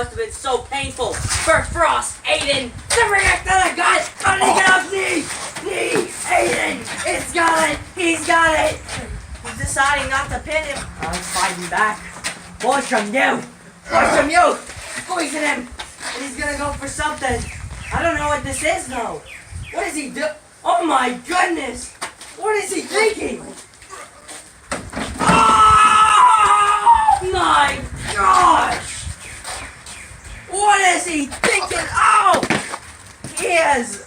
Must have been so painful for FrostAden to react to the gun. How did he get up? Aiden! It's got it! He's got it! He's deciding not to pin him. I'm fighting back. Boys from you! Boys from you! Poison him! And he's gonna go for something. I don't know what this is though. What is he do? Oh my goodness! What is he thinking? Oh my gosh! What is he thinking? Oh! He is